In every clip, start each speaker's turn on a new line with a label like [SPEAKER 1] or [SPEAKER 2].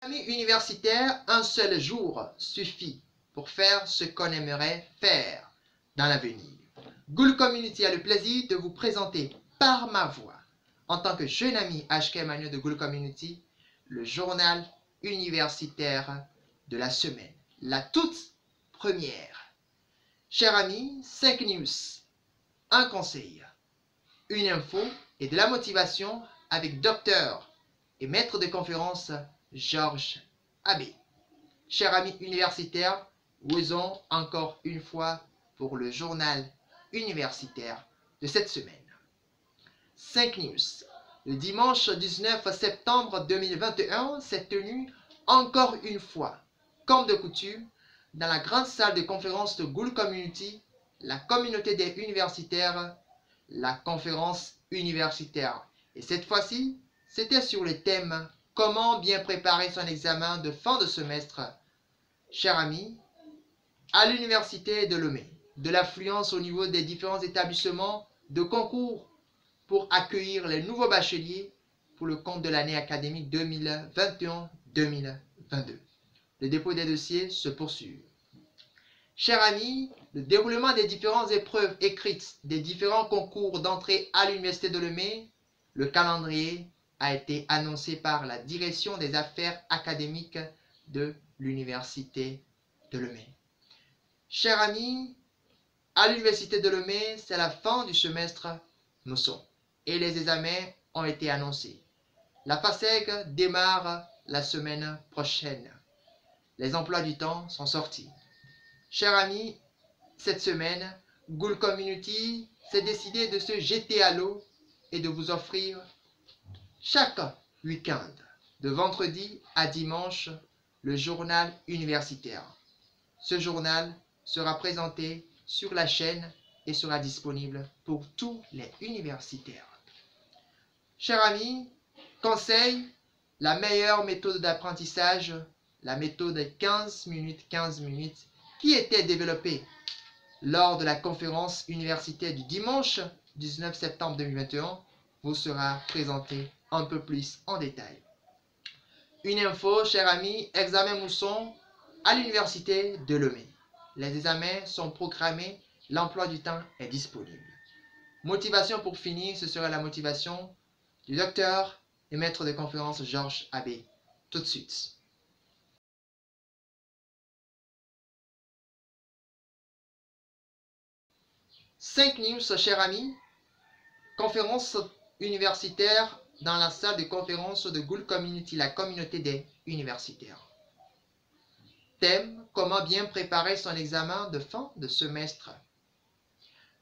[SPEAKER 1] Amis universitaires, un seul jour suffit pour faire ce qu'on aimerait faire dans l'avenir. Goul Community a le plaisir de vous présenter par ma voix, en tant que jeune ami HK Emmanuel de Goul Community, le journal universitaire de la semaine, la toute première. Chers amis, 5 news, un conseil, une info et de la motivation avec docteur et maître de conférence Georges Abbé. Chers amis universitaires, osons encore une fois pour le journal universitaire de cette semaine. 5 news. Le dimanche 19 septembre 2021 s'est tenu encore une fois, comme de coutume, dans la grande salle de conférence de Goul Community, la communauté des universitaires, la conférence universitaire. Et cette fois-ci, c'était sur le thème « Comment bien préparer son examen de fin de semestre ?» Chers amis, à l'université de Lomé, de l'affluence au niveau des différents établissements de concours pour accueillir les nouveaux bacheliers pour le compte de l'année académique 2021-2022. Le dépôt des dossiers se poursuit. Chers amis, le déroulement des différentes épreuves écrites des différents concours d'entrée à l'université de Lomé, le calendrier a été annoncé par la direction des affaires académiques de l'université de Lomé. Chers amis, à l'université de Lomé, c'est la fin du semestre mousson et les examens ont été annoncés. La FASEG démarre la semaine prochaine. Les emplois du temps sont sortis. Chers amis, cette semaine, Goul Community s'est décidé de se jeter à l'eau et de vous offrir chaque week-end, de vendredi à dimanche, le journal universitaire. Ce journal sera présenté sur la chaîne et sera disponible pour tous les universitaires. Chers amis, conseil, la meilleure méthode d'apprentissage, la méthode 15 minutes, qui était développée lors de la conférence universitaire du dimanche 19 septembre 2021, vous sera présentée un peu plus en détail. Une info, chers amis, examen mousson à l'université de Lomé. Les examens sont programmés, l'emploi du temps est disponible. Motivation pour finir, ce sera la motivation du docteur et maître de conférence Georges Abbé. Tout de suite. Cinq news, chers amis. Conférence universitaire dans la salle de conférence de Goul Community, la communauté des universitaires. Thème, comment bien préparer son examen de fin de semestre.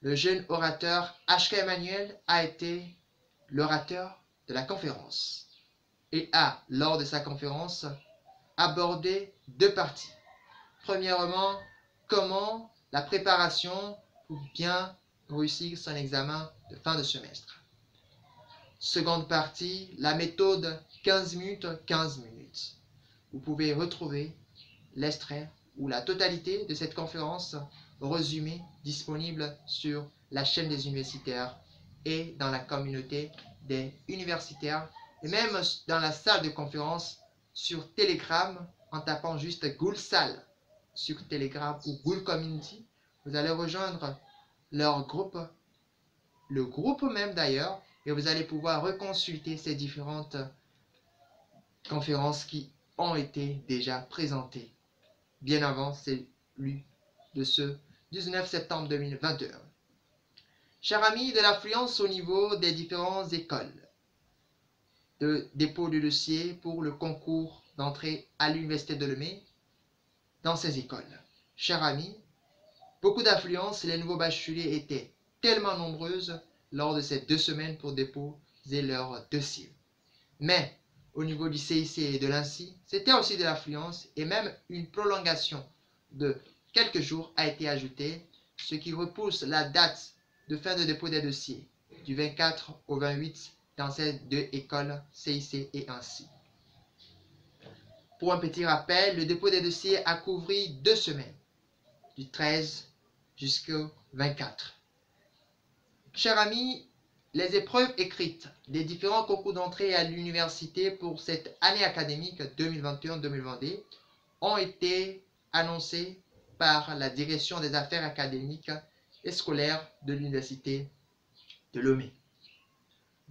[SPEAKER 1] Le jeune orateur HK Emmanuel a été l'orateur de la conférence et a, lors de sa conférence, abordé deux parties. Premièrement, comment la préparation pour bien réussir son examen de fin de semestre. Seconde partie, la méthode 15 minutes. Vous pouvez retrouver l'extrait ou la totalité de cette conférence résumée disponible sur la chaîne des universitaires et dans la communauté des universitaires et même dans la salle de conférence sur Telegram en tapant juste Goul Salle sur Telegram ou Goul Community. Vous allez rejoindre leur groupe, le groupe même d'ailleurs, et vous allez pouvoir reconsulter ces différentes conférences qui ont été déjà présentées bien avant celui de ce 19 septembre 2021. Chers amis, de l'affluence au niveau des différentes écoles de dépôt de dossier pour le concours d'entrée à l'université de Lomé dans ces écoles. Chers amis, beaucoup d'affluence, les nouveaux bacheliers étaient tellement nombreuses lors de ces 2 semaines pour déposer leur dossier. Mais au niveau du CIC et de l'ANSI, c'était aussi de l'affluence et même une prolongation de quelques jours a été ajoutée, ce qui repousse la date de fin de dépôt des dossiers du 24 au 28 dans ces 2 écoles CIC et ANSI. Pour un petit rappel, le dépôt des dossiers a couvert 2 semaines, du 13 jusqu'au 24. Chers amis, Les épreuves écrites des différents concours d'entrée à l'université pour cette année académique 2021-2022 ont été annoncées par la direction des affaires académiques et scolaires de l'université de Lomé.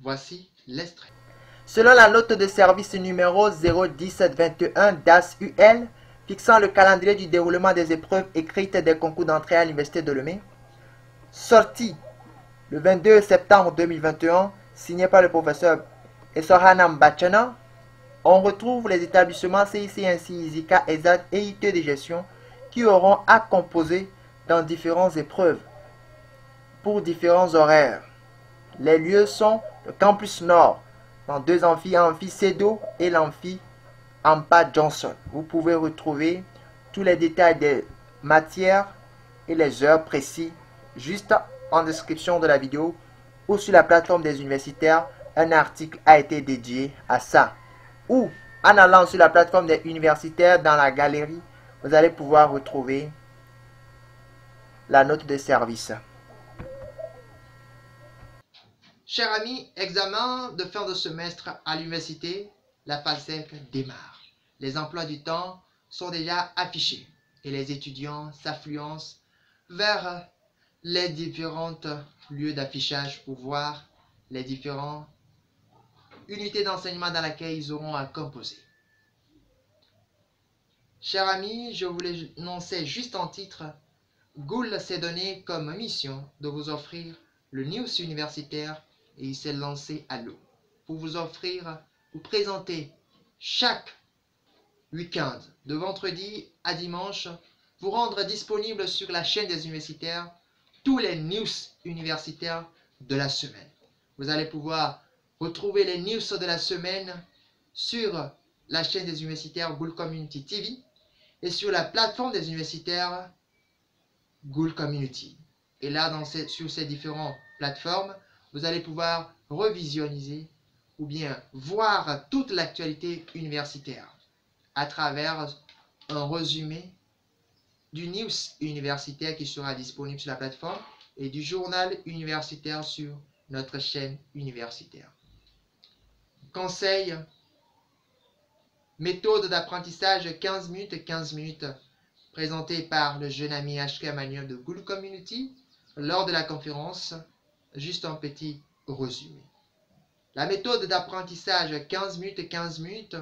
[SPEAKER 1] Voici l'extrait. Selon la note de service numéro 01721 DAS-UL fixant le calendrier du déroulement des épreuves écrites des concours d'entrée à l'université de Lomé, sortie le 22 septembre 2021, signé par le professeur Essohanam Bachana, on retrouve les établissements CIC, ISICA, ESAT et IT de gestion qui auront à composer dans différentes épreuves pour différents horaires. Les lieux sont le campus Nord, dans deux amphis, amphi CEDO et l'amphi Ampa Johnson. Vous pouvez retrouver tous les détails des matières et les heures précises juste en description de la vidéo ou sur la plateforme des universitaires. Un article a été dédié à ça. Ou en allant sur la plateforme des universitaires dans la galerie, vous allez pouvoir retrouver la note de service. Chers amis, examen de fin de semestre à l'université, la phase 5 démarre. Les emplois du temps sont déjà affichés et les étudiants s'affluencent vers les différents lieux d'affichage pour voir les différentes unités d'enseignement dans lesquelles ils auront à composer. Chers amis, je voulais annoncer juste en titre, Goul s'est donné comme mission de vous offrir le news universitaire et il s'est lancé à l'eau pour vous présenter chaque week-end de vendredi à dimanche, vous rendre disponible sur la chaîne des universitaires tous les news universitaires de la semaine. Vous allez pouvoir retrouver les news de la semaine sur la chaîne des universitaires Goul Community TV et sur la plateforme des universitaires Goul Community. Et là, sur ces différentes plateformes, vous allez pouvoir revisionniser ou bien voir toute l'actualité universitaire à travers un résumé du news universitaire qui sera disponible sur la plateforme et du journal universitaire sur notre chaîne universitaire. Conseil, méthode d'apprentissage 15 minutes, présenté par le jeune ami HK Emmanuel de Goul Community lors de la conférence. Juste un petit résumé. La méthode d'apprentissage 15 minutes,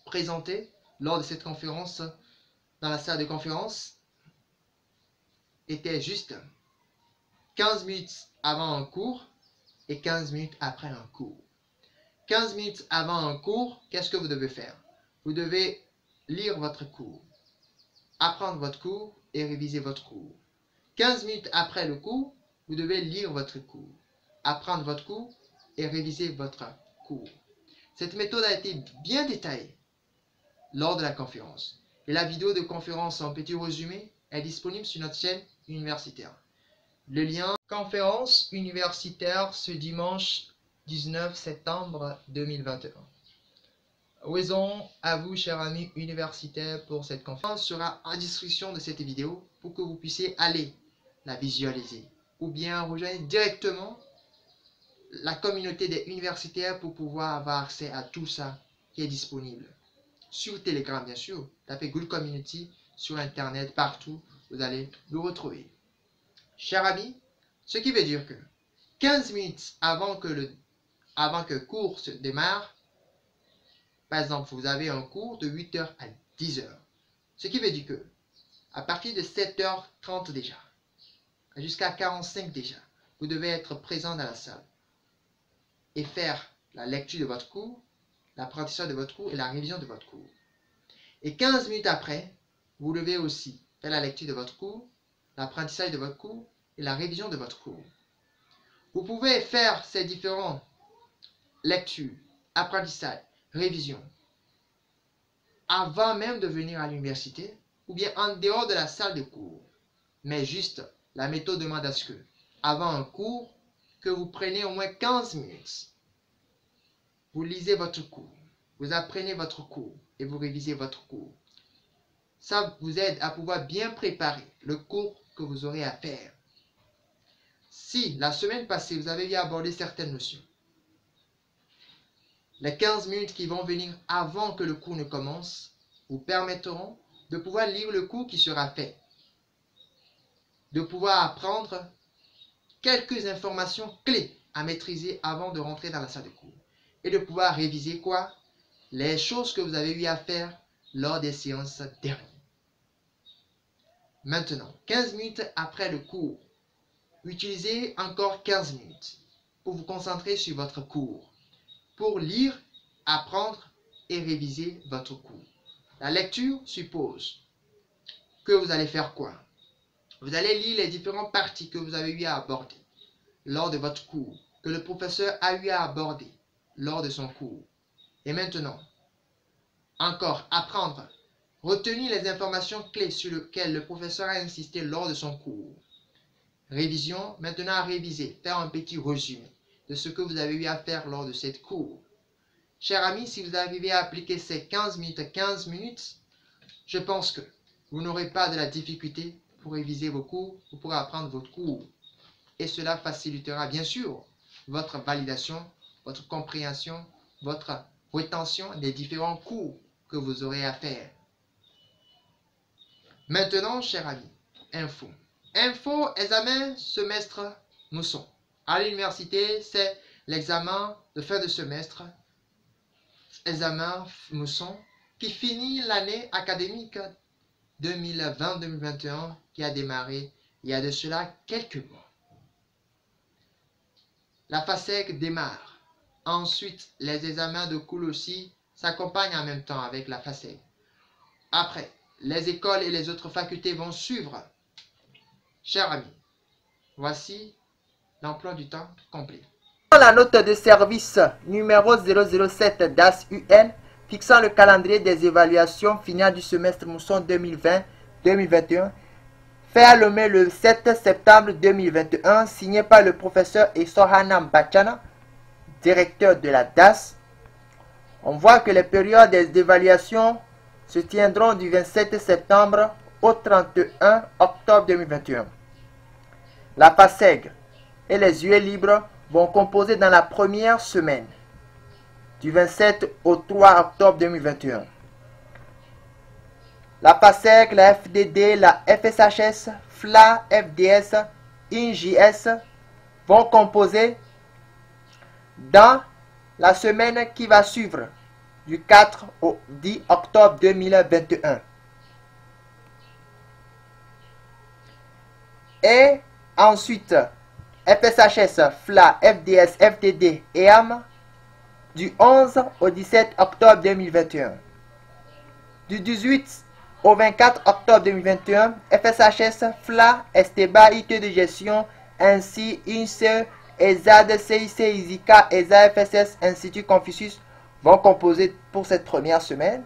[SPEAKER 1] présentée lors de cette conférence dans la salle de conférence, était juste 15 minutes avant un cours et 15 minutes après un cours. 15 minutes avant un cours, qu'est-ce que vous devez faire? Vous devez lire votre cours, apprendre votre cours et réviser votre cours. 15 minutes après le cours, vous devez lire votre cours, apprendre votre cours et réviser votre cours. Cette méthode a été bien détaillée lors de la conférence. Et la vidéo de conférence en petit résumé est disponible sur notre chaîne universitaire. Le lien conférence universitaire ce dimanche 19 septembre 2021. Raison à vous, chers amis universitaires, pour cette conférence sera en description de cette vidéo pour que vous puissiez aller la visualiser ou bien rejoindre directement la communauté des universitaires pour pouvoir avoir accès à tout ça qui est disponible. Sur Telegram, bien sûr, tapez Goul Community sur Internet, partout, vous allez le retrouver. Chers amis, ce qui veut dire que 15 minutes avant que le cours se démarre, par exemple, vous avez un cours de 8h à 10h. Ce qui veut dire que, à partir de 7h30 déjà, jusqu'à 45 déjà, vous devez être présent dans la salle et faire la lecture de votre cours, l'apprentissage de votre cours et la révision de votre cours. Et 15 minutes après, vous devez aussi faire la lecture de votre cours, l'apprentissage de votre cours et la révision de votre cours. Vous pouvez faire ces différentes lectures, apprentissage, révision, avant même de venir à l'université ou bien en dehors de la salle de cours. Mais juste, la méthode demande à ce que, avant un cours, que vous preniez au moins 15 minutes. Vous lisez votre cours, vous apprenez votre cours et vous révisez votre cours. Ça vous aide à pouvoir bien préparer le cours que vous aurez à faire. Si la semaine passée, vous avez eu à aborder certaines notions, les 15 minutes qui vont venir avant que le cours ne commence vous permettront de pouvoir lire le cours qui sera fait, de pouvoir apprendre quelques informations clés à maîtriser avant de rentrer dans la salle de cours et de pouvoir réviser quoi? Les choses que vous avez eu à faire lors des séances dernières. Maintenant, 15 minutes après le cours, utilisez encore 15 minutes pour vous concentrer sur votre cours, pour lire, apprendre et réviser votre cours. La lecture suppose que vous allez faire quoi? Vous allez lire les différentes parties que vous avez eu à aborder lors de votre cours, que le professeur a eu à aborder lors de son cours. Et maintenant, encore apprendre, retenir les informations clés sur lesquelles le professeur a insisté lors de son cours. Révision, maintenant à réviser, faire un petit résumé de ce que vous avez eu à faire lors de cette cours. Chers amis, si vous arrivez à appliquer ces 15 minutes, je pense que vous n'aurez pas de la difficulté pour réviser vos cours ou pour apprendre votre cours. Et cela facilitera bien sûr votre validation, votre compréhension, votre rétention des différents cours que vous aurez à faire. Maintenant, chers amis, info. Info, examen, semestre, mousson. À l'université, c'est l'examen de fin de semestre, examen mousson, qui finit l'année académique 2020-2021 qui a démarré il y a de cela quelques mois. La FASEG démarre. Ensuite, les examens de cours aussi s'accompagnent en même temps avec la FASEG. Après, les écoles et les autres facultés vont suivre. Chers amis, voici l'emploi du temps complet.
[SPEAKER 2] La note de service numéro 007 DAS-UN fixant le calendrier des évaluations finales du semestre mousson 2020-2021 fait à Lomé le 7 septembre 2021, signé par le professeur Essohana Mbachana, directeur de la DAS. On voit que les périodes des évaluations se tiendront du 27 septembre au 31 octobre 2021. La FASEG et les UE libres vont composer dans la première semaine, du 27 au 3 octobre 2021. La FASEG, la FDD, la FSHS, FLA, FDS, INJS vont composer dans la semaine qui va suivre, du 4 au 10 octobre 2021. Et ensuite, FSHS, FLA, FDS, FDD et AM du 11 au 17 octobre 2021. Du 18 au 24 octobre 2021, FSHS, FLA, STBA, IT de gestion, ainsi INSE, ESAD, CIC, ISICA, ESA, FSS, Institut Confucius vont composer pour cette première semaine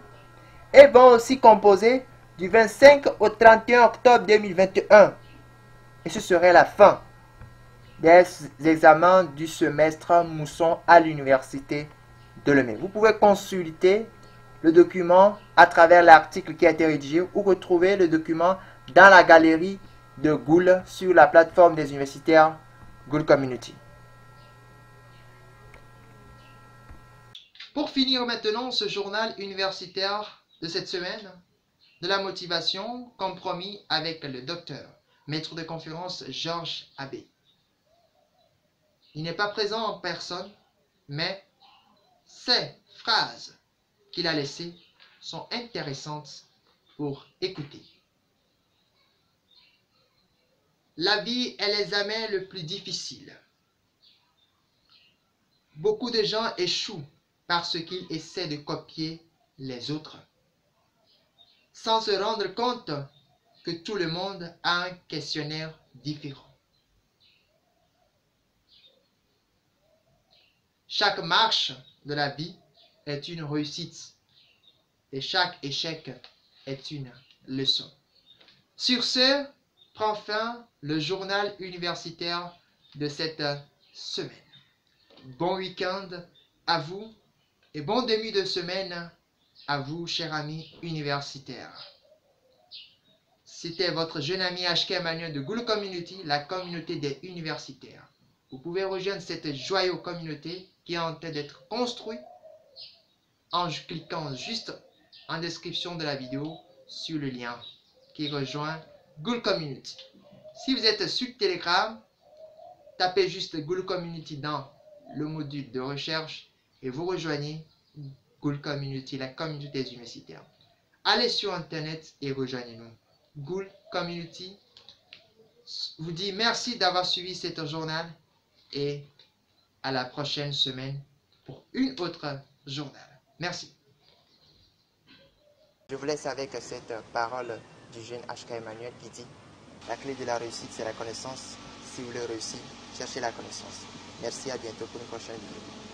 [SPEAKER 2] et vont aussi composer du 25 au 31 octobre 2021. Et ce serait la fin des examens du semestre mousson à l'université de Lomé. Vous pouvez consulter le document à travers l'article qui a été rédigé ou retrouver le document dans la galerie de Goul sur la plateforme des universitaires Goul Community.
[SPEAKER 1] Pour finir maintenant ce journal universitaire de cette semaine, de la motivation, compromis avec le docteur, maître de conférence Georges Abbé. Il n'est pas présent en personne, mais ces phrases qu'il a laissées sont intéressantes pour écouter. La vie est l'examen le plus difficile. Beaucoup de gens échouent parce qu'ils essaient de copier les autres, sans se rendre compte que tout le monde a un questionnaire différent. Chaque marche de la vie est une réussite et chaque échec est une leçon. Sur ce, prend fin le journal universitaire de cette semaine. Bon week-end à vous et bon début de semaine à vous, chers amis universitaires. C'était votre jeune ami HK Emmanuel de Goul Community, la communauté des universitaires. Vous pouvez rejoindre cette joyeuse communauté qui est en train d'être construite en cliquant juste en description de la vidéo sur le lien qui rejoint Goul Community. Si vous êtes sur Telegram, tapez juste Goul Community dans le module de recherche et vous rejoignez Goul Community, la communauté des universitaires. Allez sur Internet et rejoignez-nous. Goul Community vous dit merci d'avoir suivi cet journal et à la prochaine semaine pour une autre journal. Merci.
[SPEAKER 2] Je vous laisse avec cette parole du jeune HK Emmanuel qui dit « La clé de la réussite, c'est la connaissance. Si vous voulez réussir, cherchez la connaissance. » Merci, à bientôt pour une prochaine vidéo.